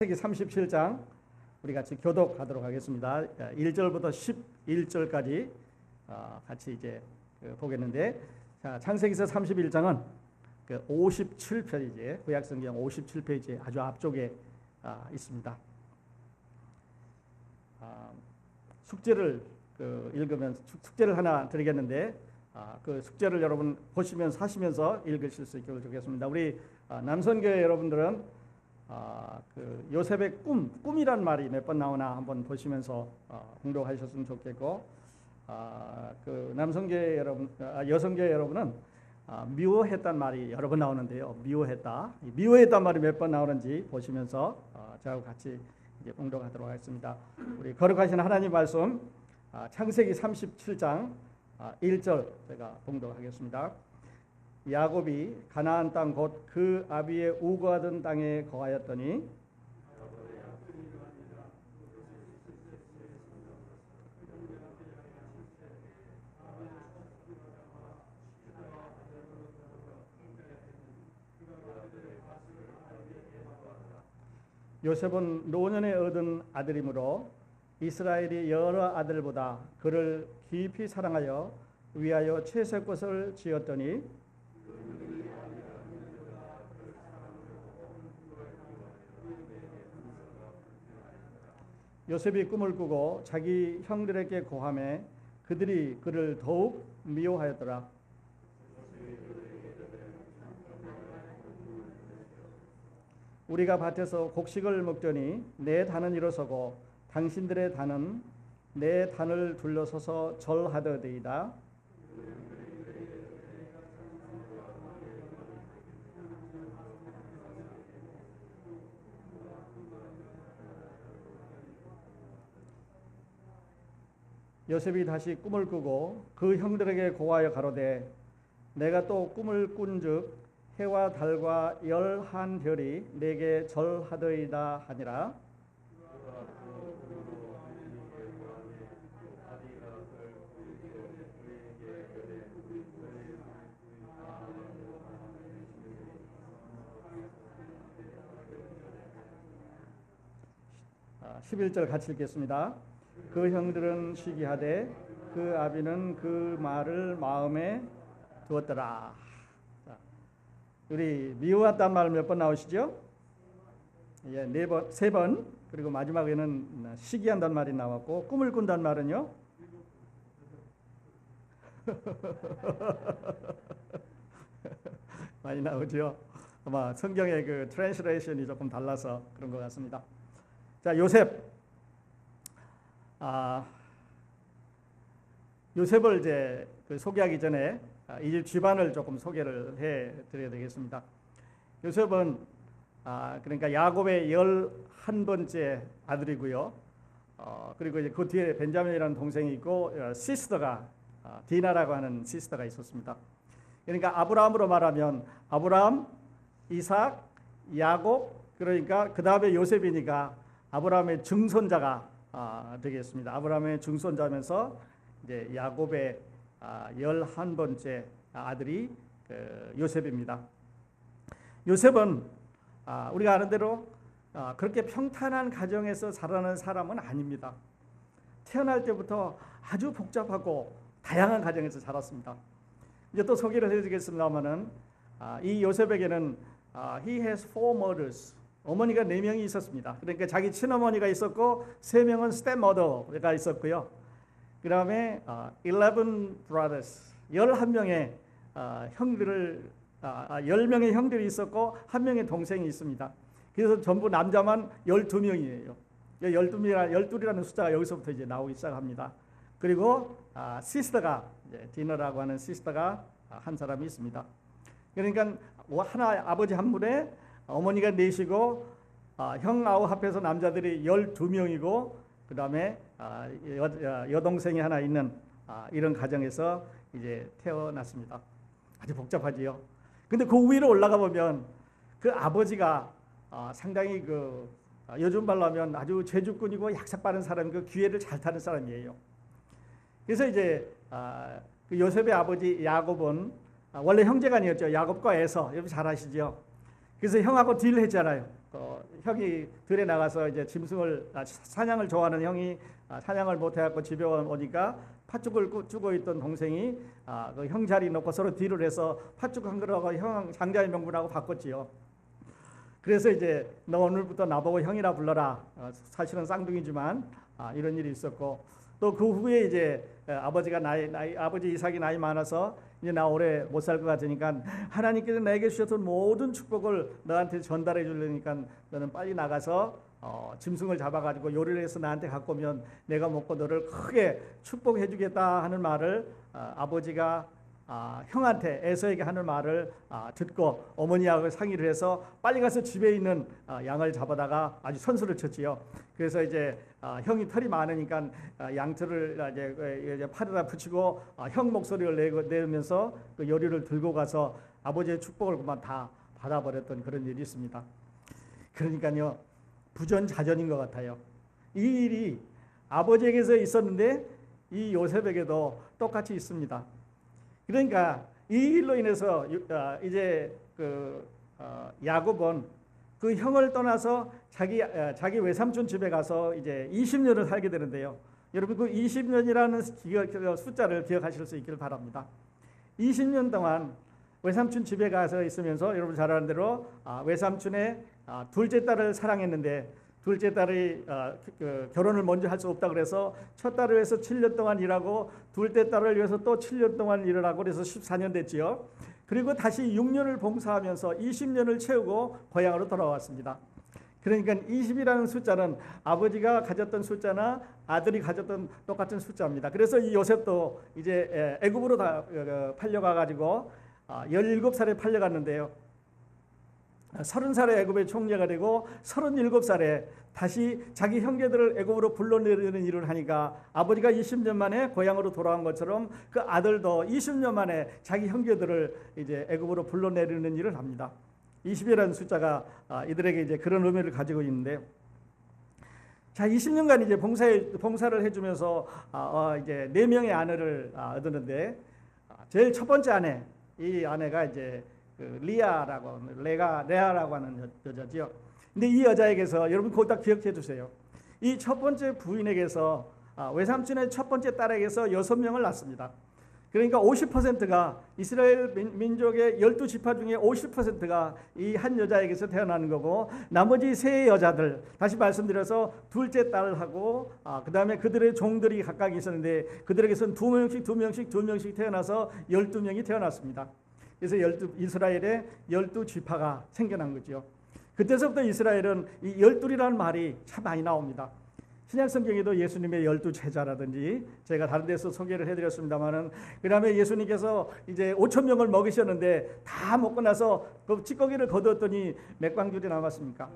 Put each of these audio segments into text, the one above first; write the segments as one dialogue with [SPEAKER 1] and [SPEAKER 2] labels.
[SPEAKER 1] 창세기 37장 우리 같이 교독하도록 하겠습니다. 1절부터 11절까지 같이 이제 보겠는데, 자, 창세기서 31장은 57페이지에 구약성경 57페이지 아주 앞쪽에 있습니다. 숙제를 읽으면 숙제를 하나 드리겠는데, 그 숙제를 여러분 보시면서 하시면서 읽으실 수 있기를 좋겠습니다. 우리 남선교회 여러분들은 요셉의 꿈이란 말이 몇 번 나오나 한번 보시면서 공독하셨으면 좋겠고, 그 남성교회 여러분, 여성교회 여러분은 미워했단 말이 여러 번 나오는데요. 미워했단 말이 몇 번 나오는지 보시면서 저하고 같이 이제 공독하도록 하겠습니다. 우리 거룩하신 하나님 말씀, 창세기 37장 1절 제가 공독하겠습니다. 야곱이 가나안 땅 곧 그 아비의 우거하던 땅에 거하였더니 요셉은 노년에 얻은 아들이므로 이스라엘이 여러 아들보다 그를 깊이 사랑하여 위하여 채색꽃을 지었더니 요셉이 꿈을 꾸고 자기 형들에게 고하매 그들이 그를 더욱 미워하였더라. 우리가 밭에서 곡식을 먹더니 내 단은 일어서고 당신들의 단은 내 단을 둘러서서 절하더이다. 요셉이 다시 꿈을 꾸고 그 형들에게 고하여 가로되 내가 또 꿈을 꾼즉 해와 달과 열한 별이 내게 절하더이다 하니라. 아, 11절 같이 읽겠습니다. 그 형들은 시기하되 그 아비는 그 말을 마음에 두었더라. 자, 우리 미워했단 말 몇 번 나오시죠? 예, 세 번. 그리고 마지막에는 시기한단 말이 나왔고, 꿈을 꾼단 말은요? 많이 나오죠. 아마 성경의 그 트랜스레이션이 조금 달라서 그런 것 같습니다. 자, 요셉을 이제 소개하기 전에 이 집 집안을 조금 소개를 해드려야 되겠습니다. 요셉은 그러니까 야곱의 11번째 아들이고요. 그리고 이제 그 뒤에 벤자민이라는 동생이 있고 시스터가 디나라고 하는 시스터가 있었습니다. 그러니까 아브라함으로 말하면 아브라함, 이삭, 야곱, 그러니까 그 다음에 요셉이니까 아브라함의 증손자가 되겠습니다. 아브라함의 증손자면서 이제 야곱의 11번째 아들이 요셉입니다. 요셉은 우리가 아는 대로 그렇게 평탄한 가정에서 자라는 사람은 아닙니다. 태어날 때부터 아주 복잡하고 다양한 가정에서 자랐습니다. 이제 또 소개를 해드리겠습니다만은 이 요셉에게는 he has four mothers. 어머니가 4명이 있었습니다. 그러니까 자기 친어머니가 있었고 3명은 stepmother가 있었고요. 그 다음에 11 brothers, 11명의 형들을 10명의 형들이 있었고 1명의 동생이 있습니다. 그래서 전부 남자만 12명이에요. 12이라는 숫자가 여기서부터 이제 나오기 시작합니다. 그리고 시스터가 디너라고 하는 시스터가 한 사람이 있습니다. 그러니까 아버지 한 분에 어머니가 4시고 형 아우 합해서 남자들이 12명이고 그 다음에 여동생이 하나 있는 이런 가정에서 이제 태어났습니다. 아주 복잡하지요. 근데 그 위로 올라가 보면 그 아버지가 상당히 요즘 말로 하면 아주 재주꾼이고 약삭 빠른 사람, 그 기회를 잘 타는 사람이에요. 그래서 이제 그 요셉의 아버지 야곱은 원래 형제간이었죠. 야곱과 에서, 여러분 잘 아시죠? 그래서 형하고 딜을 했잖아요. 형이 들에 나가서 이제 짐승을 사냥을 좋아하는 형이 사냥을 못해갖고 집에 오니까 팥죽을 쭈고 있던 동생이 그 형 자리 놓고 서로 딜을 해서 팥죽 한 그릇하고 형 장자의 명분하고 바꿨지요. 그래서 이제 너 오늘부터 나보고 형이라 불러라. 사실은 쌍둥이지만 이런 일이 있었고, 또 그 후에 이제 아버지가 아버지 이삭이 나이 많아서 이제 나 오래 못 살 것 같으니까 하나님께서 내게 주셨던 모든 축복을 너한테 전달해 주려니까 너는 빨리 나가서 짐승을 잡아가지고 요리를 해서 나한테 갖고 오면 내가 먹고 너를 크게 축복해 주겠다 하는 말을 아버지가 형한테 에서에게 하는 말을 듣고 어머니하고 상의를 해서 빨리 가서 집에 있는 양을 잡아다가 아주 선수를 쳤지요. 그래서 이제 형이 털이 많으니까 양털을 이제 팔에다 붙이고 형 목소리를 내면서 그 요리를 들고 가서 아버지의 축복을 그만 다 받아버렸던 그런 일이 있습니다. 그러니까요, 부전자전인 것 같아요. 이 일이 아버지에게서 있었는데 이 요셉에게도 똑같이 있습니다. 그러니까 이 일로 인해서 이제 야곱은 그 형을 떠나서 자기 외삼촌 집에 가서 이제 20년을 살게 되는데요. 여러분 그 20년이라는 숫자를 기억하실 수 있기를 바랍니다. 20년 동안 외삼촌 집에 가서 있으면서 여러분 잘 아는 대로 외삼촌의 둘째 딸을 사랑했는데 둘째 딸이 결혼을 먼저 할 수 없다 그래서 첫 딸을 위해서 7년 동안 일하고 둘째 딸을 위해서 또 7년 동안 일을 하고 그래서 14년 됐지요. 그리고 다시 6년을 봉사하면서 20년을 채우고 고향으로 돌아왔습니다. 그러니까 20이라는 숫자는 아버지가 가졌던 숫자나 아들이 가졌던 똑같은 숫자입니다. 그래서 이 요셉도 이제 애굽으로 다 팔려가 가지고 17살에 팔려갔는데요. 30살에 애굽의 총리가 되고 37살에 다시 자기 형제들을 애굽으로 불러내리는 일을 하니까 아버지가 20년 만에 고향으로 돌아온 것처럼 그 아들도 20년 만에 자기 형제들을 이제 애굽으로 불러내리는 일을 합니다. 20이라는 숫자가 이들에게 이제 그런 의미를 가지고 있는데, 자 20년간 이제 봉사를 해주면서 이제 4명의 아내를 얻었는데 제일 첫 번째 아내, 이 아내가 이제 레아라고 하는 여자지요. 근데 이 여자에게서 여러분 그거 다 기억해 두세요. 이 첫 번째 부인에게서 외삼촌의 첫 번째 딸에게서 6명을 낳습니다. 그러니까 50%가 이스라엘 민족의 12지파 중에 50%가 이 한 여자에게서 태어나는 거고, 나머지 세 여자들, 다시 말씀드려서 둘째 딸하고 그 다음에 그들의 종들이 각각 있었는데 그들에게서는 2명씩 태어나서 12명이 태어났습니다. 그래서 이스라엘의 12지파가 생겨난 거죠. 그때서부터 이스라엘은 이 12이라는 말이 참 많이 나옵니다. 신약성경에도 예수님의 12제자라든지 제가 다른 데서 소개를 해드렸습니다만은, 그 다음에 예수님께서 이제 5,000명을 먹이셨는데 다 먹고 나서 그 찌꺼기를 거두었더니 몇 광줄이 남았습니까?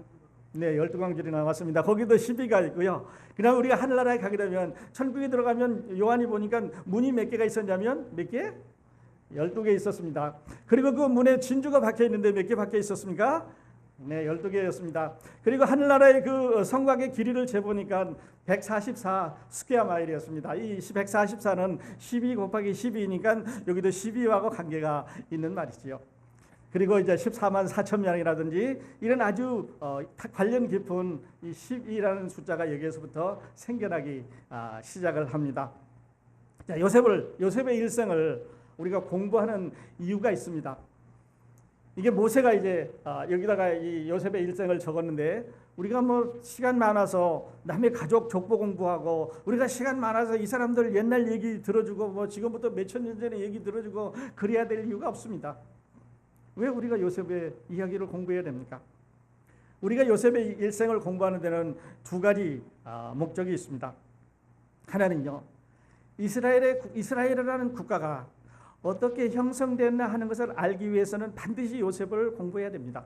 [SPEAKER 1] 네, 12광줄이 남았습니다. 거기도 12가 있고요. 그 다음에 우리가 하늘나라에 가게 되면 천국에 들어가면 요한이 보니까 문이 몇 개가 있었냐면 몇 개? 12개 있었습니다. 그리고 그 문에 진주가 박혀 있는데 몇 개 박혀 있었습니까? 네, 12개였습니다. 그리고 하늘나라의 그 성곽의 길이를 재보니까 144 스퀘어 마일이었습니다. 이 144는 12 곱하기 12니까 여기도 12하고 관계가 있는 말이지요. 그리고 이제 14만 4천 명이라든지 이런 아주 관련 깊은 이 12라는 숫자가 여기에서부터 생겨나기 시작을 합니다. 자, 요셉의 일생을 우리가 공부하는 이유가 있습니다. 이게 모세가 이제 여기다가 이 요셉의 일생을 적었는데, 우리가 뭐 시간 많아서 남의 가족 족보 공부하고, 우리가 시간 많아서 이 사람들 옛날 얘기 들어주고 뭐 지금부터 몇천 년 전에 얘기 들어주고 그래야 될 이유가 없습니다. 왜 우리가 요셉의 이야기를 공부해야 됩니까? 우리가 요셉의 일생을 공부하는 데는 두 가지 목적이 있습니다. 하나는요, 이스라엘이라는 국가가 어떻게 형성됐나 하는 것을 알기 위해서는 반드시 요셉을 공부해야 됩니다.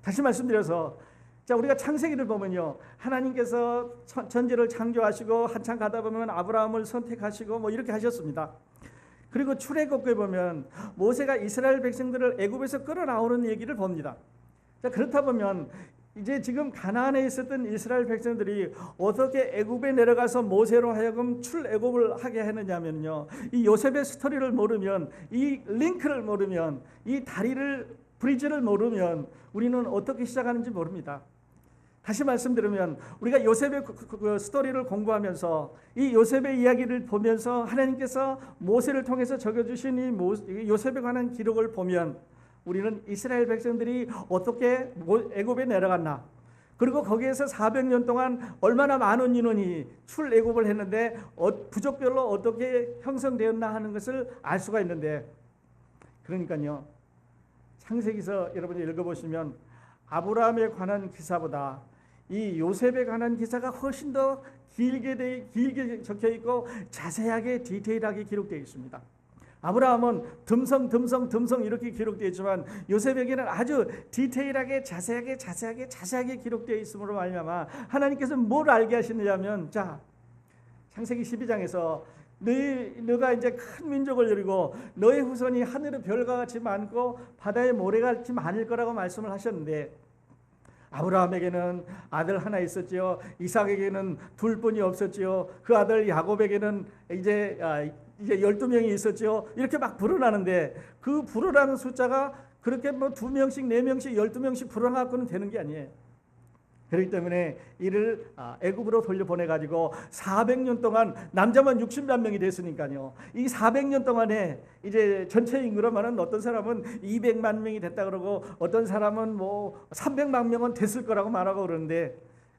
[SPEAKER 1] 다시 말씀드려서, 자 우리가 창세기를 보면요, 하나님께서 천지를 창조하시고 한참 가다 보면 아브라함을 선택하시고 뭐 이렇게 하셨습니다. 그리고 출애굽기에 보면 모세가 이스라엘 백성들을 애굽에서 끌어나오는 얘기를 봅니다. 자 그렇다 보면 이제 지금 가나안에 있었던 이스라엘 백성들이 어떻게 애굽에 내려가서 모세로 하여금 출애굽을 하게 했느냐면요, 이 요셉의 스토리를 모르면, 이 링크를 모르면, 이 다리를 브릿지를 모르면 우리는 어떻게 시작하는지 모릅니다. 다시 말씀드리면 우리가 요셉의 그 스토리를 공부하면서 이 요셉의 이야기를 보면서 하나님께서 모세를 통해서 적어주신 이 요셉에 관한 기록을 보면 우리는 이스라엘 백성들이 어떻게 애굽에 내려갔나, 그리고 거기에서 400년 동안 얼마나 많은 인원이 출애굽을 했는데 부족별로 어떻게 형성되었나 하는 것을 알 수가 있는데, 그러니까요, 창세기서 여러분이 읽어보시면 아브라함에 관한 기사보다 이 요셉에 관한 기사가 훨씬 더 길게 적혀 있고 자세하게 디테일하게 기록되어 있습니다. 아브라함은 듬성 이렇게 기록되어 있지만 요셉에게는 아주 디테일하게 자세하게 기록되어 있음으로 말미암아 하나님께서 뭘 알게 하시느냐면, 자, 창세기 12장에서 너가 이제 큰 민족을 이루고 너의 후손이 하늘의 별과 같이 많고 바다의 모래가 같이 많을 거라고 말씀을 하셨는데, 아브라함에게는 아들 하나 있었지요. 이삭에게는 둘뿐이 없었지요. 그 아들 야곱에게는 이제 12명이 있었지요. 이렇게 막 불어나는데 그 불어나는 숫자가 그렇게 뭐 2명씩 4명씩 12명씩 불어나갖고는 되는 게 아니에요. 그렇기 때문에 이를 애굽으로 돌려보내가지고 400년 동안 남자만 60만 명이 됐으니까요. 이 400년 동안에 이제 전체 인구로만은 어떤 사람은 200만 명이 됐다 그러고 어떤 사람은 뭐 300만 명은 됐을 거라고 말하고 그러는데,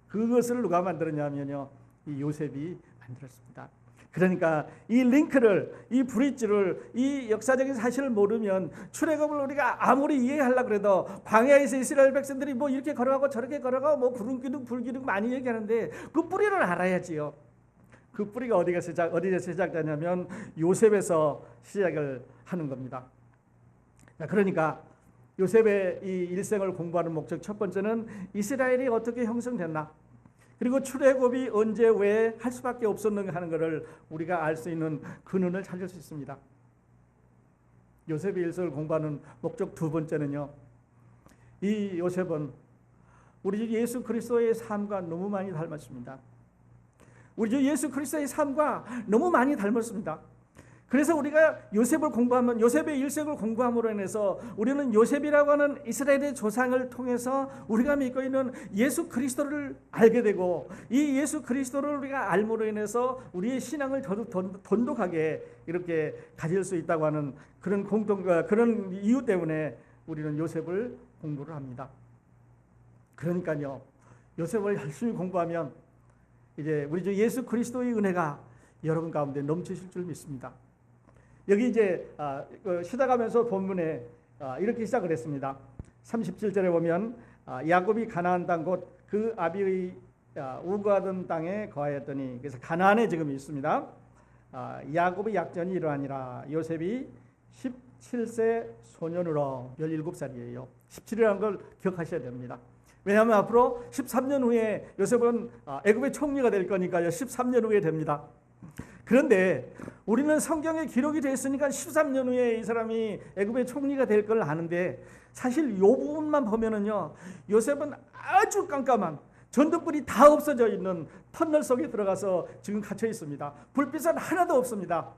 [SPEAKER 1] 그것을 누가 만들었냐면요, 이 요셉이 만들었습니다. 그러니까 이 링크를, 이 브릿지를, 이 역사적인 사실을 모르면 출애굽을 우리가 아무리 이해하려고 해도 광야에서 이스라엘 백성들이 뭐 이렇게 걸어가고 저렇게 걸어가고 뭐 구름기둥 불기둥 많이 얘기하는데 그 뿌리를 알아야지요. 그 뿌리가 어디서 시작되냐면 요셉에서 시작을 하는 겁니다. 그러니까 요셉의 이 일생을 공부하는 목적 첫 번째는 이스라엘이 어떻게 형성됐나, 그리고 출애굽이 언제 왜 할 수밖에 없었는가 하는 것을 우리가 알 수 있는 근원을 찾을 수 있습니다. 요셉의 일생을 공부하는 목적 두 번째는요, 이 요셉은 우리 주 예수 그리스도의 삶과 너무 많이 닮았습니다. 우리 주 예수 그리스도의 삶과 너무 많이 닮았습니다. 그래서 우리가 요셉을 공부하면, 요셉의 일생을 공부함으로 인해서 우리는 요셉이라고 하는 이스라엘의 조상을 통해서 우리가 믿고 있는 예수 그리스도를 알게 되고, 이 예수 그리스도를 우리가 알므로 인해서 우리의 신앙을 더욱 돈독하게 이렇게 가질 수 있다고 하는 그런 이유 때문에 우리는 요셉을 공부를 합니다. 그러니까요, 요셉을 열심히 공부하면 이제 우리 주 예수 그리스도의 은혜가 여러분 가운데 넘치실 줄 믿습니다. 여기 이제 시작하면서 본문에 이렇게 시작을 했습니다. 37절에 보면 야곱이 가나안 땅 곧 그 아비의 우거하던 땅에 거하였더니, 그래서 가나안에 지금 있습니다. 야곱의 약전이 이러하니라. 요셉이 17세 소년으로 17살이에요. 17이라는 걸 기억하셔야 됩니다. 왜냐하면 앞으로 13년 후에 요셉은 애굽의 총리가 될 거니까요. 13년 후에 됩니다. 그런데 우리는 성경에 기록이 되어 있으니까 13년 후에 이 사람이 애굽의 총리가 될 걸 아는데, 사실 이 부분만 보면은요, 요셉은 아주 깜깜한 전등불이 다 없어져 있는 터널 속에 들어가서 지금 갇혀 있습니다. 불빛은 하나도 없습니다.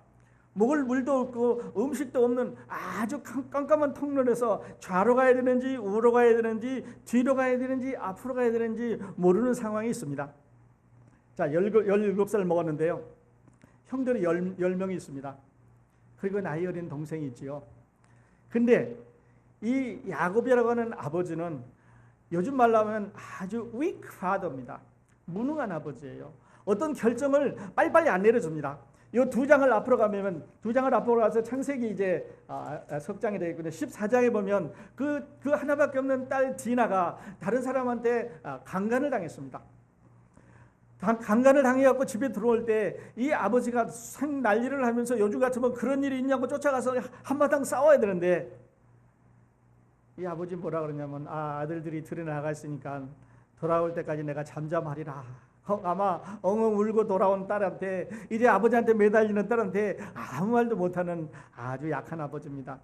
[SPEAKER 1] 먹을 물도 없고 음식도 없는 아주 깜깜한 통로에서 좌로 가야 되는지 우로 가야 되는지 뒤로 가야 되는지 앞으로 가야 되는지 모르는 상황이 있습니다. 자, 17살 먹었는데요, 형들이 10명이 있습니다. 그리고 나이 어린 동생이 있지요. 근데 이 야곱이라고 하는 아버지는 요즘 말로 하면 아주 weak father입니다. 무능한 아버지예요. 어떤 결정을 빨리빨리 안 내려줍니다. 이 두 장을 앞으로 가서 창세기 이제 석 장이 되겠군요. 14장에 보면 그 하나밖에 없는 딸 디나가 다른 사람한테 강간을 당했습니다. 강간을 당해갖고 집에 들어올 때 이 아버지가 난리를 하면서 요즘 같으면 그런 일이 있냐고 쫓아가서 한바탕 싸워야 되는데, 이 아버지 뭐라 그러냐면, 아들들이 들에 나가 있으니까 돌아올 때까지 내가 잠잠하리라. 아마 엉엉 울고 돌아온 딸한테, 이제 아버지한테 매달리는 딸한테 아무 말도 못하는 아주 약한 아버지입니다.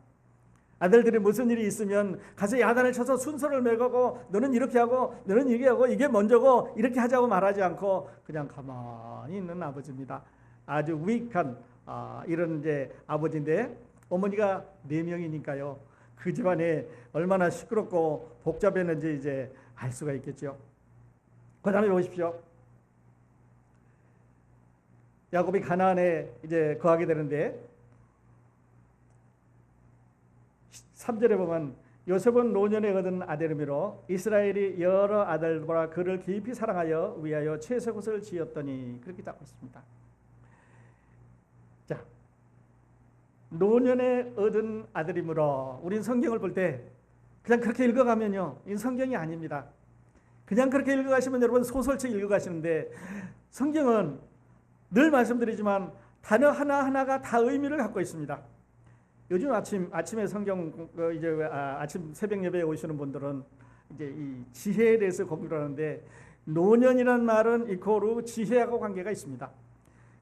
[SPEAKER 1] 아들들이 무슨 일이 있으면 가서 야단을 쳐서 순서를 매고 너는 이렇게 하고 너는 이게 하고 이게 먼저고 이렇게 하자고 말하지 않고 그냥 가만히 있는 아버지입니다. 아주 위익한 이런 이제 아버지인데, 어머니가 4명이니까요. 그 집안이 얼마나 시끄럽고 복잡했는지 이제 알 수가 있겠죠. 그 다음에 보십시오. 야곱이 가나안에 이제 거하게 되는데 3절에 보면 요셉은 노년에 얻은 아들이므로 이스라엘이 여러 아들보다 그를 깊이 사랑하여 위하여 채색옷을 지었더니 그렇게 잡고 있습니다. 자, 노년에 얻은 아들이므로 우린 성경을 볼 때 그냥 그렇게 읽어가면요, 이 성경이 아닙니다. 그냥 그렇게 읽어가시면 여러분 소설책 읽어가시는데 성경은 늘 말씀드리지만 단어 하나하나가 다 의미를 갖고 있습니다. 요즘 아침에 성경 아침 새벽 예배에 오시는 분들은 이제 이 지혜에 대해서 공부를 하는데 노년이라는 말은 이코르 지혜하고 관계가 있습니다.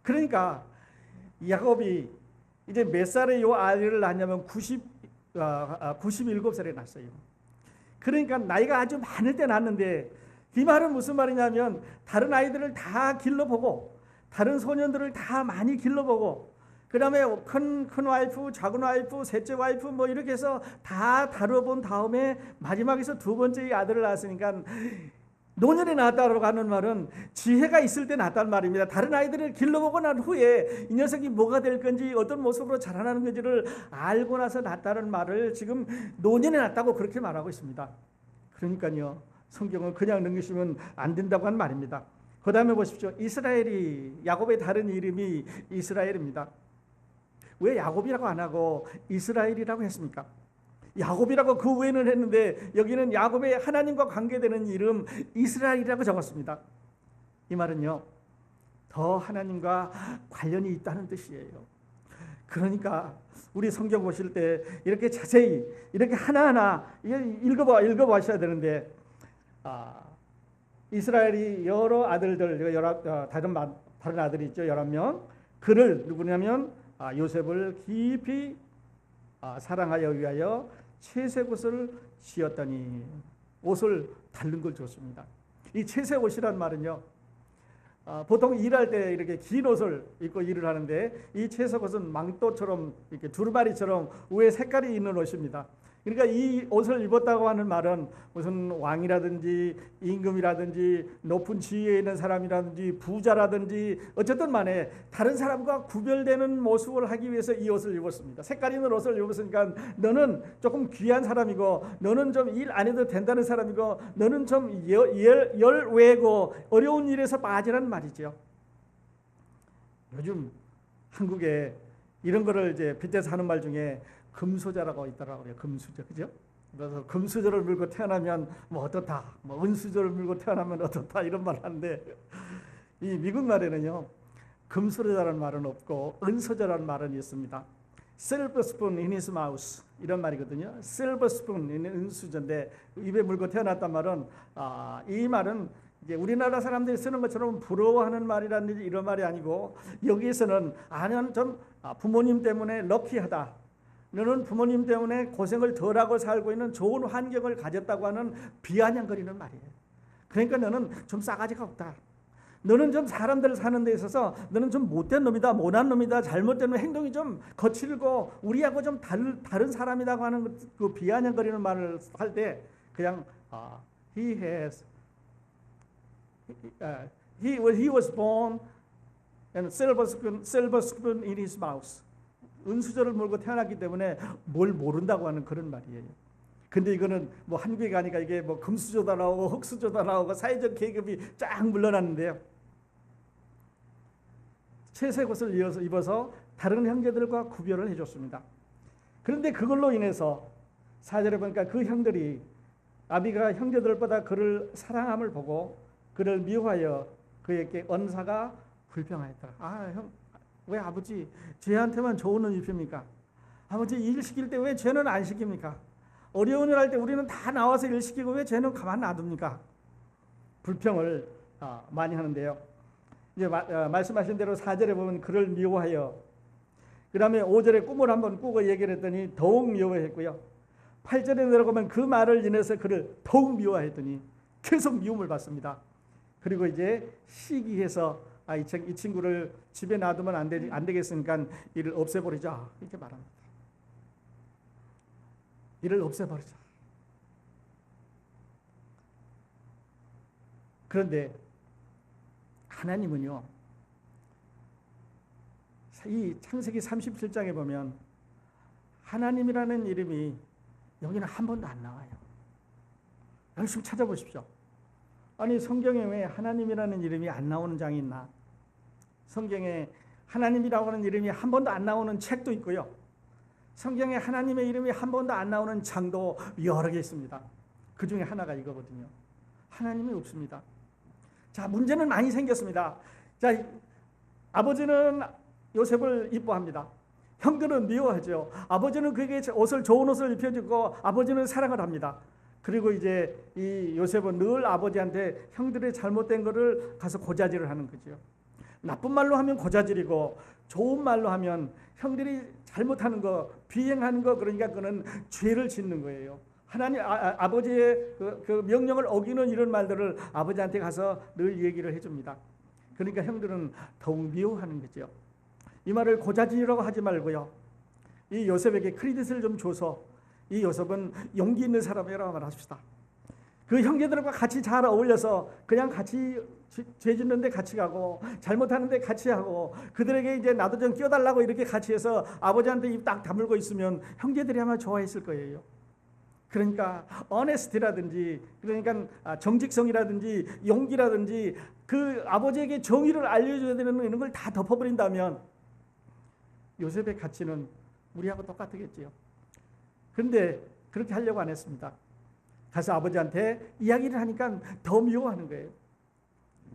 [SPEAKER 1] 그러니까 야곱이 이제 몇 살에 요 아이를 낳냐면 97살에 낳았어요. 그러니까 나이가 아주 많을 때 낳았는데 이 말은 무슨 말이냐면 다른 아이들을 다 길러보고 다른 소년들을 다 많이 길러보고 그 다음에 큰 와이프, 작은 와이프, 셋째 와이프 뭐 이렇게 해서 다 다뤄본 다음에 마지막에서 두 번째 아들을 낳았으니까 노년에 낳았다고 하는 말은 지혜가 있을 때 낳았다는 말입니다. 다른 아이들을 길러보고 난 후에 이 녀석이 뭐가 될 건지 어떤 모습으로 자라나는 건지를 알고 나서 낳았다는 말을 지금 노년에 낳았다고 그렇게 말하고 있습니다. 그러니까요, 성경은 그냥 넘기시면 안 된다고 하는 말입니다. 그 다음에 보십시오. 이스라엘이, 야곱의 다른 이름이 이스라엘입니다. 왜 야곱이라고 안 하고 이스라엘이라고 했습니까? 야곱이라고 그 외에는 했는데 여기는 야곱의 하나님과 관계되는 이름 이스라엘이라고 적었습니다. 이 말은요, 더 하나님과 관련이 있다는 뜻이에요. 그러니까 우리 성경 보실 때 이렇게 자세히 이렇게 하나하나 읽어봐 하셔야 되는데 이스라엘이 여러 아들들, 다른 아들이 있죠. 11명. 그를 누구냐면 요셉을 깊이 사랑하여 위하여 채색옷을 지었더니 옷을 달른 걸 줬습니다. 이 채색옷이란 말은요, 보통 일할 때 이렇게 긴 옷을 입고 일을 하는데 이 채색옷은 망토처럼 이렇게 두루마리처럼 위에 색깔이 있는 옷입니다. 그러니까 이 옷을 입었다고 하는 말은 무슨 왕이라든지 임금이라든지 높은 지위에 있는 사람이라든지 부자라든지 어쨌든 만에 다른 사람과 구별되는 모습을 하기 위해서 이 옷을 입었습니다. 색깔 있는 옷을 입었으니까 너는 조금 귀한 사람이고 너는 좀 일 안 해도 된다는 사람이고 너는 좀 열외고 어려운 일에서 빠지라는 말이죠. 요즘 한국에 이런 거를 이제 빗대서 하는 말 중에 금수저라고 있더라고요. 금수저, 그죠? 그래서 금수저를 물고 태어나면 뭐 어떻다, 뭐 은수저를 물고 태어나면 어떻다 이런 말 하는데 이 미국 말에는요, 금수저라는 말은 없고 은수저라는 말은 있습니다. Silver spoon in his mouth 이런 말이거든요. Silver spoon in 은수저인데 입에 물고 태어났단 말은 이 말은 이제 우리나라 사람들이 쓰는 것처럼 부러워하는 말이라든지 이런 말이 아니고 여기에서는 나는 좀 부모님 때문에 럭키하다. 너는 부모님 때문에 고생을 덜하고 살고 있는 좋은 환경을 가졌다고 하는 비아냥거리는 말이에요. 그러니까 너는 좀 싸가지가 없다. 너는 좀 사람들 사는 데 있어서 너는 좀 못된 놈이다, 못한 놈이다, 잘못된 행동이 좀 거칠고 우리하고 좀 다른 사람이라고 하는 그 비아냥거리는 말을 할 때 그냥 he was born and silver spoon in his mouth. 은수저를 몰고 태어났기 때문에 뭘 모른다고 하는 그런 말이에요. 근데 이거는 뭐 한국에 가니까 이게 뭐 금수저도 나오고 흑수저도 나오고 사회적 계급이 쫙 물러났는데요. 채색옷을 입어서 다른 형제들과 구별을 해줬습니다. 그런데 그걸로 인해서 4절에 보니까 그 형들이 아비가 형제들보다 그를 사랑함을 보고 그를 미워하여 그에게 언사가 불평하였더라. 왜 아버지 쟤한테만 좋은 옷 입힙니까? 아버지 일 시킬 때 왜 쟤는 안 시킵니까? 어려운 일 할 때 우리는 다 나와서 일 시키고 왜 쟤는 가만 놔둡니까? 불평을 많이 하는데요. 이제 말씀하신 대로 4절에 보면 그를 미워하여, 그 다음에 5절에 꿈을 한번 꾸고 얘기를 했더니 더욱 미워했고요. 8절에 내려가면 그 말을 인해서 그를 더욱 미워했더니 계속 미움을 받습니다. 그리고 이제 시기해서 이 친구를 집에 놔두면 안 되겠으니까 이를 없애버리자 이렇게 말합니다. 이를 없애버리자. 그런데 하나님은요, 이 창세기 37장에 보면 하나님이라는 이름이 여기는 한 번도 안 나와요. 열심히 찾아보십시오. 아니, 성경에 왜 하나님이라는 이름이 안 나오는 장이 있나? 성경에 하나님이라고 하는 이름이 한 번도 안 나오는 책도 있고요. 성경에 하나님의 이름이 한 번도 안 나오는 장도 여러 개 있습니다. 그 중에 하나가 이거거든요. 하나님이 없습니다. 자, 문제는 많이 생겼습니다. 자, 아버지는 요셉을 이뻐합니다. 형들은 미워하죠. 아버지는 그에게 좋은 옷을 입혀주고 아버지는 사랑을 합니다. 그리고 이제 이 요셉은 늘 아버지한테 형들의 잘못된 것을 가서 고자질을 하는 거죠. 나쁜 말로 하면 고자질이고 좋은 말로 하면 형들이 잘못하는 거, 비행하는 거, 그러니까 그는 죄를 짓는 거예요. 하나님 아버지의 그 명령을 어기는 이런 말들을 아버지한테 가서 늘 얘기를 해줍니다. 그러니까 형들은 더욱 미워하는 거죠. 이 말을 고자질이라고 하지 말고요, 이 요셉에게 크레딧을 좀 줘서 이 요셉은 용기 있는 사람이라고 말합시다. 그 형제들과 같이 잘 어울려서 그냥 같이 죄 짓는데 같이 가고 잘못하는데 같이 하고 그들에게 이제 나도 좀 끼워달라고 이렇게 같이 해서 아버지한테 입 딱 다물고 있으면 형제들이 아마 좋아했을 거예요. 그러니까 어네스티라든지, 그러니까 정직성이라든지 용기라든지 그 아버지에게 정의를 알려줘야 되는 이런 걸 다 덮어버린다면 요셉의 가치는 우리하고 똑같겠지요. 그런데 그렇게 하려고 안 했습니다. 가서 아버지한테 이야기를 하니까 더 미워하는 거예요.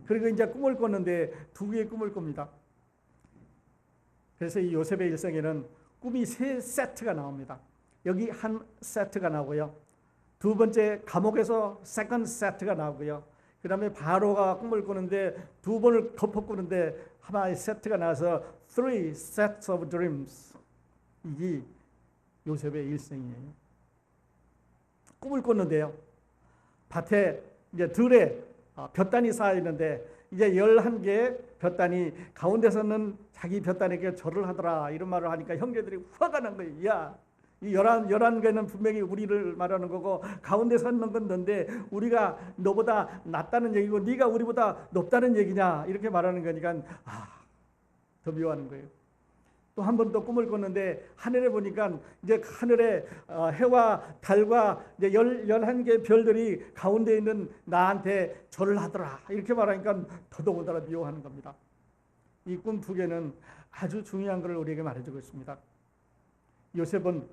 [SPEAKER 1] 그리고 이제 꿈을 꿨는데 두 개의 꿈을 꿉니다. 그래서 이 요셉의 일생에는 꿈이 세 세트가 나옵니다. 여기 한 세트가 나오고요. 두 번째 감옥에서 세컨드 세트가 나오고요. 그 다음에 바로가 꿈을 꾸는데 두 번을 덮어 꾸는데 하나의 세트가 나와서 three sets of dreams. 이게 요셉의 일생이에요. 꿈을 꿨는데요, 밭에 이제 들에 볕단이 쌓여 있는데 이제 11개의 볕단이 가운데서는 자기 볕단에게 절을 하더라 이런 말을 하니까 형제들이 화가 난 거예요. 야, 이 11개는 분명히 우리를 말하는 거고 가운데 서 있는 건 너인데 우리가 너보다 낫다는 얘기고 네가 우리보다 높다는 얘기냐 이렇게 말하는 거니까 더 미워하는 거예요. 또 한 번 더 꿈을 꿨는데 하늘에 보니까 이제 하늘에 해와 달과 이제 11개의 별들이 가운데 있는 나한테 절을 하더라 이렇게 말하니까 더더군다나 미워하는 겁니다. 이 꿈 두 개는 아주 중요한 것을 우리에게 말해주고 있습니다. 요셉은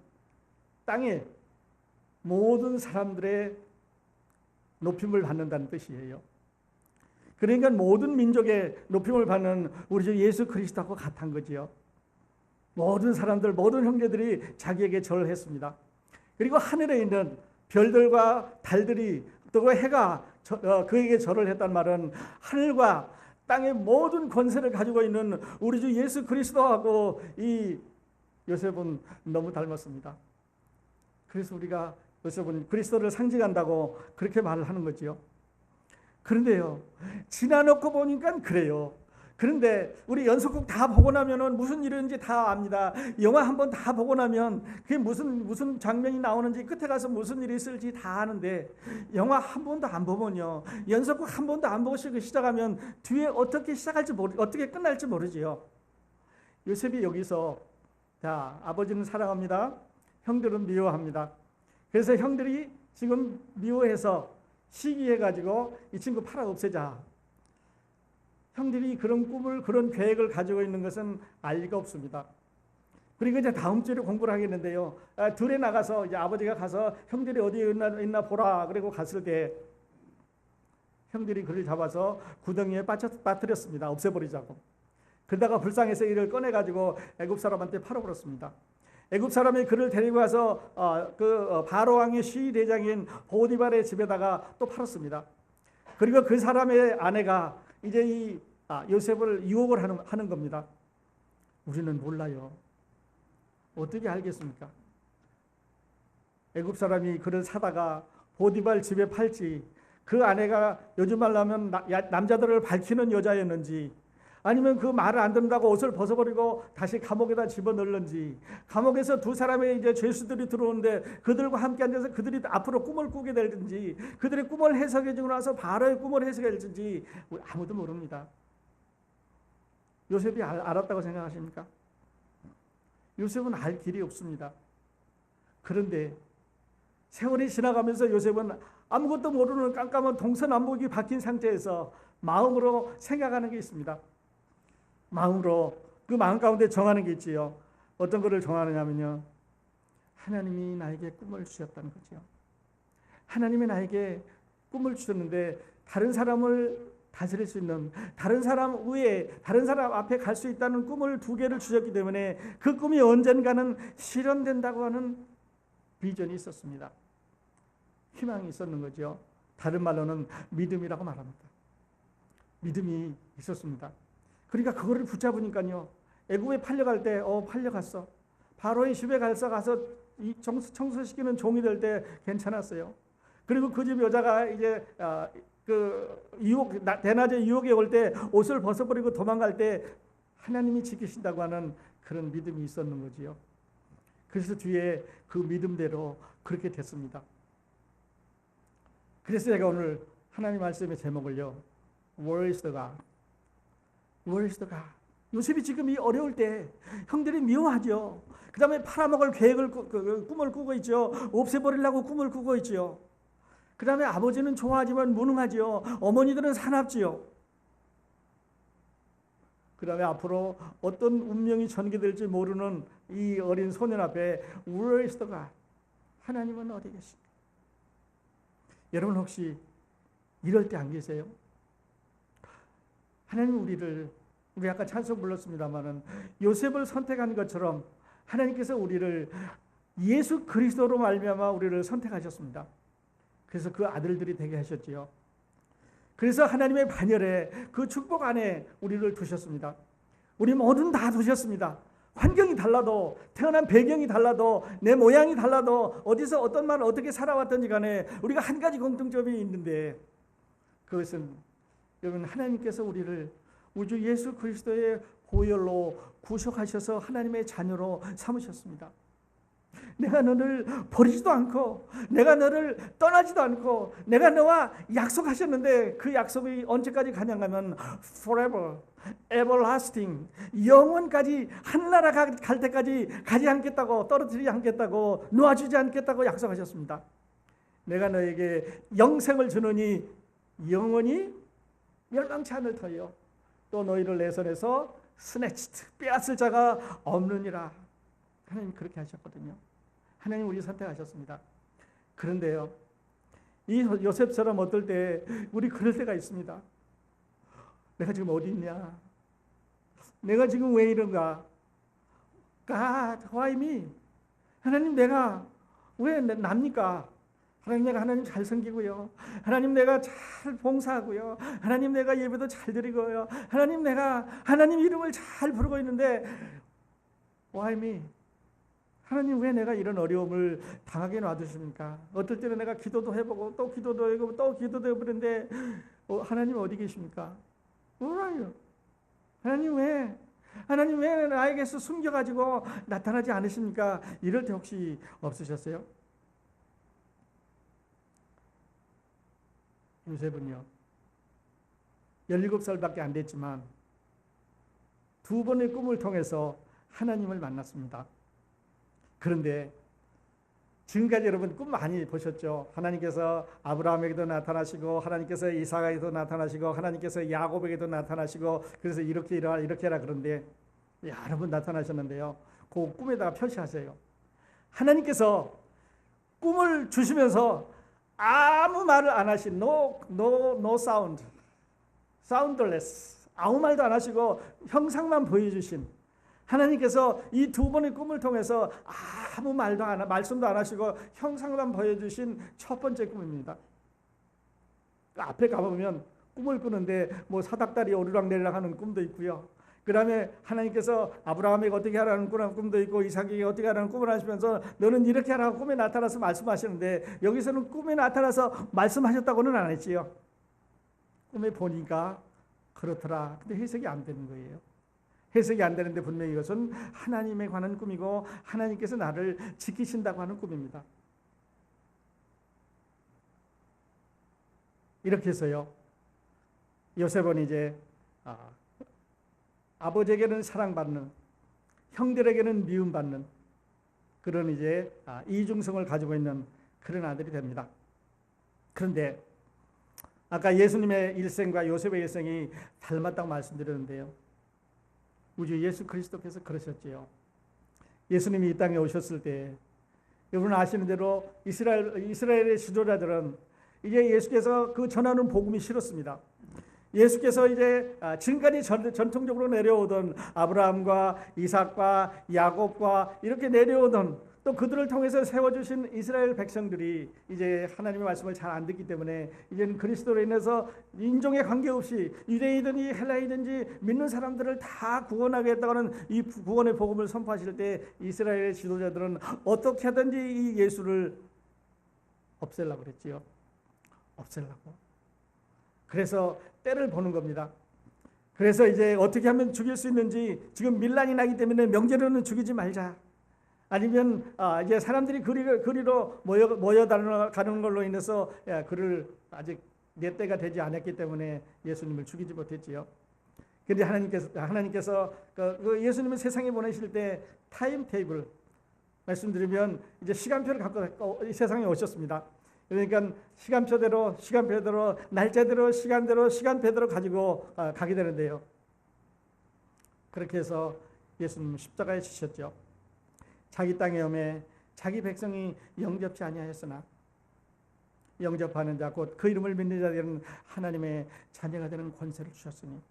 [SPEAKER 1] 땅에 모든 사람들의 높임을 받는다는 뜻이에요. 그러니까 모든 민족의 높임을 받는 우리 주 예수 그리스도하고 같은 거지요. 모든 사람들, 모든 형제들이 자기에게 절을 했습니다. 그리고 하늘에 있는 별들과 달들이 또 해가 그에게 절을 했단 말은 하늘과 땅의 모든 권세를 가지고 있는 우리 주 예수 그리스도하고 이 요셉은 너무 닮았습니다. 그래서 우리가 요셉은 그리스도를 상징한다고 그렇게 말을 하는 거지요. 그런데요, 지나놓고 보니까 그래요. 그런데 우리 연속극 다 보고 나면은 무슨 일인지 다 압니다. 영화 한번 다 보고 나면 그게 무슨 장면이 나오는지 끝에 가서 무슨 일이 있을지 다 아는데 영화 한 번도 안 보면요, 연속극 한 번도 안 보고 시작하면 뒤에 어떻게 시작할지 어떻게 끝날지 모르지요. 요셉이 여기서 자, 아버지는 사랑합니다. 형들은 미워합니다. 그래서 형들이 지금 미워해서 시기해가지고 이 친구 팔아 없애자. 형들이 그런 꿈을, 그런 계획을 가지고 있는 것은 알 리가 없습니다. 그리고 이제 다음 주에 공부를 하겠는데요. 들에 나가서 이제 아버지가 가서 형들이 어디에 있나 보라. 그리고 갔을 때 형들이 그를 잡아서 구덩이에 빠뜨렸습니다. 없애버리자고. 그러다가 불쌍해서 이를 꺼내가지고 애굽 사람한테 팔아버렸습니다. 애굽 사람이 그를 데리고 가서 바로 왕의 시대장인 보디발의 집에다가 또 팔았습니다. 그리고 그 사람의 아내가 이제 이 요셉을 유혹을 하는 겁니다. 우리는 몰라요. 어떻게 알겠습니까? 애굽 사람이 그를 사다가 보디발 집에 팔지 그 아내가 요즘 말로 하면 남자들을 밝히는 여자였는지 아니면 그 말을 안 듣는다고 옷을 벗어버리고 다시 감옥에다 집어넣는지, 감옥에서 두 사람의 이제 죄수들이 들어오는데 그들과 함께 앉아서 그들이 앞으로 꿈을 꾸게 될지, 그들의 꿈을 해석해 주고 나서 바로의 꿈을 해석해 줄지 아무도 모릅니다. 요셉이 알았다고 생각하십니까? 요셉은 알 길이 없습니다. 그런데 세월이 지나가면서 요셉은 아무것도 모르는 깜깜한 동서남북이 바뀐 상태에서 마음으로 생각하는 게 있습니다. 마음으로 그 마음 가운데 정하는 게 있지요. 어떤 것을 정하느냐면요, 하나님이 나에게 꿈을 주셨다는 거죠. 하나님이 나에게 꿈을 주셨는데 다른 사람을 다스릴 수 있는, 다른 사람 위에, 다른 사람 앞에 갈 수 있다는 꿈을 두 개를 주셨기 때문에 그 꿈이 언젠가는 실현된다고 하는 비전이 있었습니다. 희망이 있었는 거죠. 다른 말로는 믿음이라고 말합니다. 믿음이 있었습니다. 그러니까 그거를 붙잡으니까요, 애굽에 팔려갈 때 팔려갔어. 바로의 집에 가서 청소시키는 종이 될 때 괜찮았어요. 그리고 그 집 여자가 이제 대낮에 유혹에 올 때 옷을 벗어버리고 도망갈 때 하나님이 지키신다고 하는 그런 믿음이 있었는 거지요. 그래서 뒤에 그 믿음대로 그렇게 됐습니다. 그래서 제가 오늘 하나님 말씀의 제목을요, Where is the God? Where is the God? 요셉이 지금 이 어려울 때 형들이 미워하죠. 그 다음에 팔아먹을 꿈을 꾸고 있죠. 없애버리려고 꿈을 꾸고 있죠. 그 다음에 아버지는 좋아하지만 무능하지요. 어머니들은 사납지요. 그 다음에 앞으로 어떤 운명이 전개될지 모르는 이 어린 소년 앞에 Where is the God? 하나님은 어디 계십니까? 여러분 혹시 이럴 때 안 계세요? 하나님 우리 아까 찬송 불렀습니다마는 요셉을 선택한 것처럼 하나님께서 우리를 예수 그리스도로 말미암아 우리를 선택하셨습니다. 그래서 그 아들들이 되게 하셨지요. 그래서 하나님의 반열에 그 축복 안에 우리를 두셨습니다. 우리 모두는 다 두셨습니다. 환경이 달라도, 태어난 배경이 달라도, 내 모양이 달라도, 어디서 어떤 말을 어떻게 살아왔든지 간에 우리가 한 가지 공통점이 있는데, 그것은 여러분 하나님께서 우리를 우주 예수 그리스도의 보혈로 구속하셔서 하나님의 자녀로 삼으셨습니다. 내가 너를 버리지도 않고, 내가 너를 떠나지도 않고, 내가 너와 약속하셨는데 그 약속이 언제까지 가냐 하면 forever, everlasting, 영원까지, 하늘나라 갈 때까지 가지 않겠다고, 떨어뜨리지 않겠다고, 놓아주지 않겠다고 약속하셨습니다. 내가 너에게 영생을 주느니 영원히 멸망치 않을 터이요, 또 너희를 내 손에서 스네치트, 빼앗을 자가 없느니라. 하나님 그렇게 하셨거든요. 하나님 우리 선택하셨습니다. 그런데요, 이 요셉처럼 어떨 때 우리 그럴 때가 있습니다. 내가 지금 어디 있냐? 내가 지금 왜 이런가? God, why me? 하나님 내가 왜 납니까? 하나님 내가 하나님 잘 섬기고요. 하나님 내가 잘 봉사하고요. 하나님 내가 예배도 잘 드리고요. 하나님 내가 하나님 이름을 잘 부르고 있는데 why me? 하나님 왜 내가 이런 어려움을 당하게 놔두십니까? 어떨 때는 내가 기도도 해보고 또 기도도 해보고 또 기도도 해보는데 하나님 어디 계십니까? Where are you? 하나님 왜 나에게서 숨겨가지고 나타나지 않으십니까? 이럴 때 혹시 없으셨어요? 요셉은요, 17살밖에 안 됐지만 두 번의 꿈을 통해서 하나님을 만났습니다. 그런데 지금까지 여러분 꿈 많이 보셨죠? 하나님께서 아브라함에게도 나타나시고, 하나님께서 이삭에게도 나타나시고, 하나님께서 야곱에게도 나타나시고, 그래서 이렇게 해라 그런데 여러 번 나타나셨는데요, 그 꿈에다가 표시하세요. 하나님께서 꿈을 주시면서 아무 말을 안 하신 no sound, soundless, 아무 말도 안 하시고 형상만 보여주신 하나님께서 이 두 번의 꿈을 통해서 아무 말씀도 안 하시고 형상만 보여주신 첫 번째 꿈입니다. 앞에 가보면 꿈을 꾸는데 뭐 사닥다리 오르락내리락 하는 꿈도 있고요. 그 다음에 하나님께서 아브라함에게 어떻게 하라는 꿈도 있고, 이삭에게 어떻게 하라는 꿈을 하시면서 너는 이렇게 하라고 꿈에 나타나서 말씀하시는데, 여기서는 꿈에 나타나서 말씀하셨다고는 안 했지요. 꿈에 보니까 그렇더라. 근데 해석이 안 되는 거예요. 해석이 안 되는데 분명히 이것은 하나님에 관한 꿈이고 하나님께서 나를 지키신다고 하는 꿈입니다. 이렇게 해서요, 요셉은 이제 아버지에게는 사랑받는, 형들에게는 미움받는 그런 이제 이중성을 가지고 있는 그런 아들이 됩니다. 그런데 아까 예수님의 일생과 요셉의 일생이 닮았다고 말씀드렸는데요, 우주 예수 그리스도께서 그러셨지요. 예수님이 이 땅에 오셨을 때 여러분 아시는 대로 이스라엘의 지도자들은 이제 예수께서 그 전하는 복음이 싫었습니다. 예수께서 이제 지금까지 전통적으로 내려오던 아브라함과 이삭과 야곱과 이렇게 내려오던, 또 그들을 통해서 세워주신 이스라엘 백성들이 이제 하나님의 말씀을 잘 안 듣기 때문에 이제는 그리스도로 인해서 인종에 관계없이 유대인이든지 헬라인이든지 믿는 사람들을 다 구원하겠다는 이 구원의 복음을 선포하실 때 이스라엘의 지도자들은 어떻게 하든지 이 예수를 없애려고 그랬지요. 없애려고. 그래서 때를 보는 겁니다. 그래서 이제 어떻게 하면 죽일 수 있는지, 지금 밀란이 나기 때문에 명제로는 죽이지 말자. 아니면 이제 사람들이 그리로 모여가는 걸로 인해서 그를 아직 내 때가 되지 않았기 때문에 예수님을 죽이지 못했지요. 그런데 하나님께서 그 예수님을 세상에 보내실 때 타임 테이블 말씀드리면 이제 시간표를 갖고 세상에 오셨습니다. 그러니까 시간표대로 날짜대로 시간표대로 가지고 가게 되는데요. 그렇게 해서 예수님은 십자가에 지셨죠. 자기 땅에 오매 자기 백성이 영접지 아니하였으나 영접하는 자 곧 그 이름을 믿는 자들은 하나님의 자녀가 되는 권세를 주셨으니,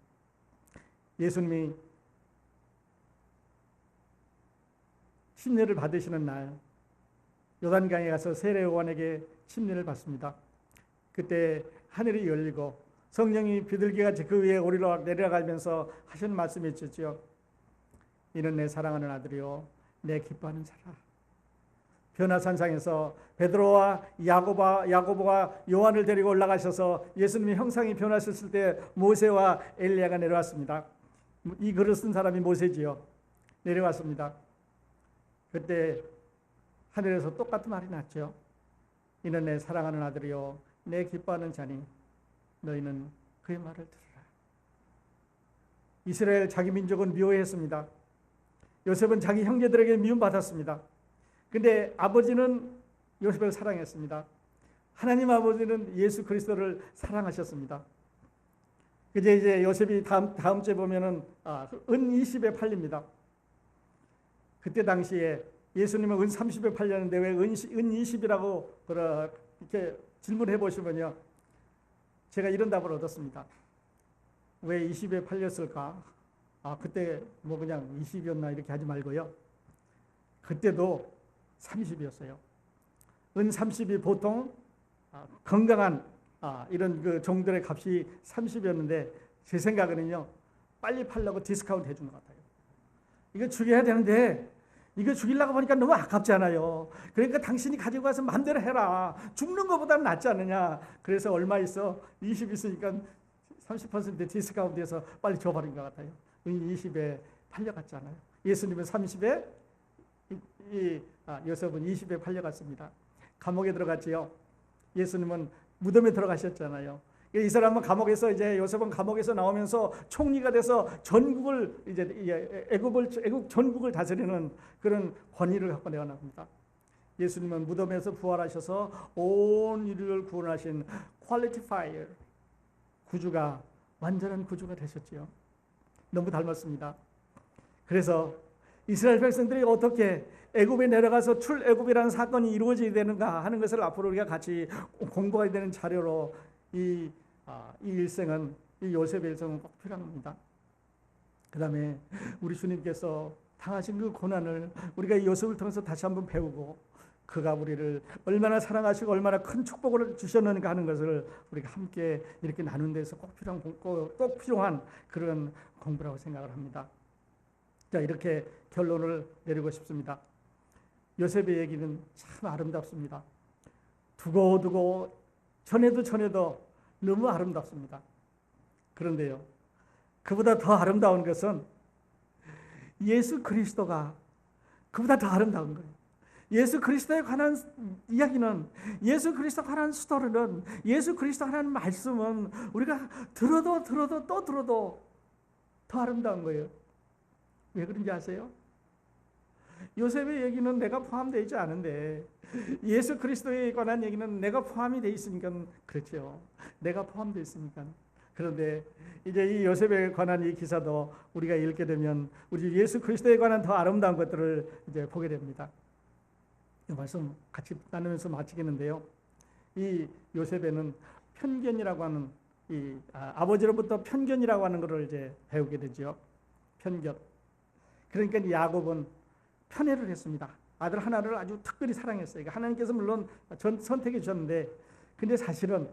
[SPEAKER 1] 예수님이 침례를 받으시는 날 요단강에 가서 세례 요한에게 침례를 받습니다. 그때 하늘이 열리고 성령이 비둘기같이 그 위에 오르락 내려가면서 하시는 말씀이 있었죠. 이는 내 사랑하는 아들이요 내 기뻐하는 자라. 변화산상에서 베드로와 야고보가 요한을 데리고 올라가셔서 예수님의 형상이 변하셨을 때 모세와 엘리야가 내려왔습니다. 이 글을 쓴 사람이 모세지요. 내려왔습니다. 그때 하늘에서 똑같은 말이 났죠. 이는 내 사랑하는 아들이요 내 기뻐하는 자니 너희는 그의 말을 들으라. 이스라엘 자기 민족은 미워했습니다. 요셉은 자기 형제들에게 미움받았습니다. 근데 아버지는 요셉을 사랑했습니다. 하나님 아버지는 예수 그리스도를 사랑하셨습니다. 이제 요셉이 다음 주에 보면은 은 20에 팔립니다. 그때 당시에 예수님은 은 30에 팔렸는데 왜 은 20이라고 이렇게 질문해 보시면요, 제가 이런 답을 얻었습니다. 왜 20에 팔렸을까? 그때 뭐 그냥 20이었나 이렇게 하지 말고요. 그때도 30이었어요. 은 30이 보통 건강한 이런 그 종들의 값이 30이었는데 제 생각에는요, 빨리 팔려고 디스카운트 해준 것 같아요. 이거 죽여야 되는데 이거 죽이려고 보니까 너무 아깝잖아요. 그러니까 당신이 가지고 가서 마음대로 해라. 죽는 것보다는 낫지 않느냐. 그래서 얼마 있어? 20 있으니까 30% 디스카운트해서 빨리 줘버린 것 같아요. 20에 팔려갔잖아요. 예수님은 30에, 요셉은 20에 팔려갔습니다. 감옥에 들어갔지요. 예수님은 무덤에 들어가셨잖아요. 이 사람은 감옥에서 이제 요셉은 감옥에서 나오면서 총리가 돼서 전국을 이제 애굽 전국을 다스리는 그런 권위를 갖고 내어납니다. 예수님은 무덤에서 부활하셔서 온 인류를 구원하신 퀄리티파이어 구주가 완전한 구주가 되셨지요. 너무 닮았습니다. 그래서 이스라엘 백성들이 어떻게 애굽에 내려가서 출애굽이라는 사건이 이루어져야 되는가 하는 것을 앞으로 우리가 같이 공부해야 되는 자료로 이 일생은, 이 요셉의 일생은 꼭 필요합니다. 그 다음에 우리 주님께서 당하신 그 고난을 우리가 이 요셉을 통해서 다시 한번 배우고, 그가 우리를 얼마나 사랑하시고 얼마나 큰 축복을 주셨는가 하는 것을 우리가 함께 이렇게 나눈 데서 꼭 필요한 그런 공부라고 생각을 합니다. 자, 이렇게 결론을 내리고 싶습니다. 요셉의 얘기는 참 아름답습니다. 두고두고 전에도 너무 아름답습니다. 그런데요, 그보다 더 아름다운 것은 예수 그리스도가 그보다 더 아름다운 거예요. 예수 그리스도에 관한 이야기는, 예수 그리스도에 관한 스토리는, 예수 그리스도에 관한 말씀은 우리가 들어도 또 들어도 더 아름다운 거예요. 왜 그런지 아세요? 요셉의 얘기는 내가 포함되어 있지 않은데 예수 그리스도에 관한 얘기는 내가 포함이 되어 있으니까 그렇죠. 내가 포함되어 있으니까. 그런데 이제 이 요셉에 관한 이 기사도 우리가 읽게 되면 우리 예수 그리스도에 관한 더 아름다운 것들을 이제 보게 됩니다. 이 말씀 같이 나누면서 마치겠는데요. 이 요셉에는 편견이라고 하는 아버지로부터 편견이라고 하는 것을 이제 배우게 되죠. 편견. 그러니까 야곱은 편애를 했습니다. 아들 하나를 아주 특별히 사랑했어요. 하나님께서 물론 선택해 주셨는데, 근데 사실은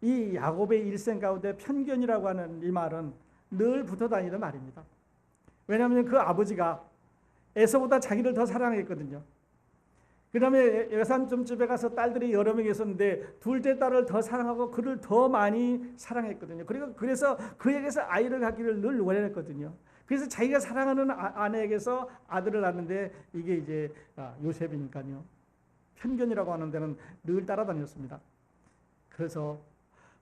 [SPEAKER 1] 이 야곱의 일생 가운데 편견이라고 하는 이 말은 늘 붙어 다니는 말입니다. 왜냐하면 그 아버지가 에서보다 자기를 더 사랑했거든요. 그 다음에 여산점 집에 가서 딸들이 여러 명 있었는데 둘째 딸을 더 사랑하고 그를 더 많이 사랑했거든요. 그래서 그에게서 아이를 갖기를 늘 원했거든요. 그래서 자기가 사랑하는 아내에게서 아들을 낳는데 이게 이제 요셉이니까요. 편견이라고 하는 데는 늘 따라다녔습니다. 그래서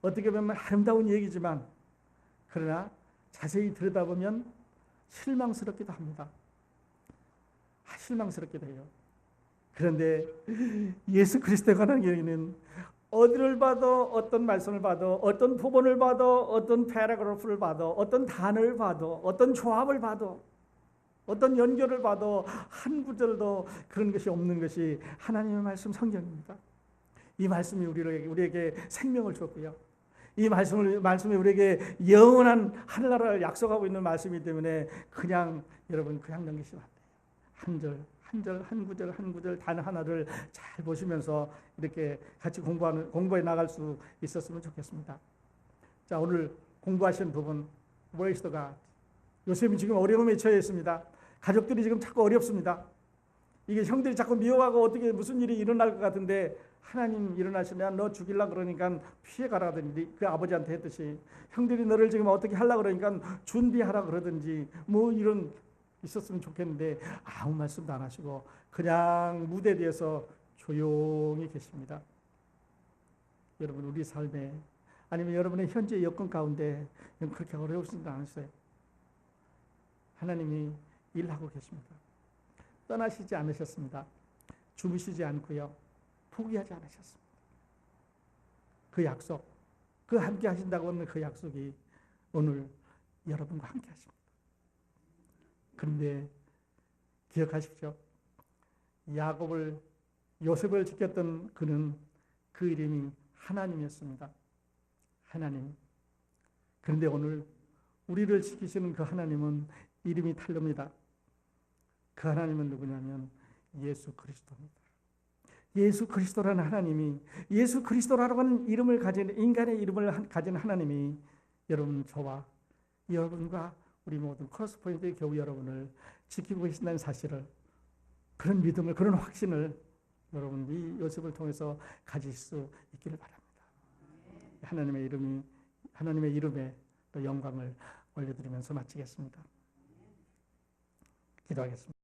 [SPEAKER 1] 어떻게 보면 아름다운 얘기지만 그러나 자세히 들여다보면 실망스럽기도 합니다. 실망스럽기도 해요. 그런데 예수 그리스도에 관한 얘기는 어디를 봐도, 어떤 말씀을 봐도, 어떤 부분을 봐도, 어떤 패러그래프를 봐도, 어떤 단어를 봐도, 어떤 조합을 봐도, 어떤 연결을 봐도 한 구절도 그런 것이 없는 것이 하나님의 말씀 성경입니다. 이 말씀이 우리에게 생명을 줬고요. 이 말씀이 우리에게 영원한 하늘나라를 약속하고 있는 말씀이기 때문에 여러분 그냥 넘기시면 안 돼요. 한 절, 한 구절, 단어 하나를 잘 보시면서 이렇게 같이 공부해 나갈 수 있었으면 좋겠습니다. 자, 오늘 공부하신 부분, Where is the God? 요셉이 지금 어려움에 처해 있습니다. 가족들이 지금 자꾸 어렵습니다. 이게 형들이 자꾸 미워하고 어떻게 무슨 일이 일어날 것 같은데 하나님 일어나시면 너 죽일라 그러니까 피해가라든지 그 아버지한테 했듯이 형들이 너를 지금 어떻게 하려고 그러니까 준비하라 그러든지 뭐 이런 있었으면 좋겠는데 아무 말씀도 안 하시고 그냥 무대 뒤에서 조용히 계십니다. 여러분 우리 삶에 아니면 여러분의 현재 여건 가운데 그렇게 어려우시지 않으세요? 하나님이 일하고 계십니다. 떠나시지 않으셨습니다. 주무시지 않고요. 포기하지 않으셨습니다. 그 약속, 그 함께 하신다고 하는 그 약속이 오늘 여러분과 함께 하십니다. 그런데 기억하십시오. 요셉을 지켰던 그는 그 이름이 하나님이었습니다. 하나님. 그런데 오늘 우리를 지키시는 그 하나님은 이름이 다릅니다. 그 하나님은 누구냐면 예수 그리스도입니다. 예수 그리스도라는 하나님이, 예수 그리스도라고 하는 이름을 가진, 인간의 이름을 가진 하나님이 여러분, 저와 여러분과 우리 모든 크로스포인트의 교우 여러분을 지키고 계신다는 사실을, 그런 믿음을, 그런 확신을 여러분 이 요셉을 통해서 가질 수 있기를 바랍니다. 하나님의 이름에 또 영광을 올려드리면서 마치겠습니다. 기도하겠습니다.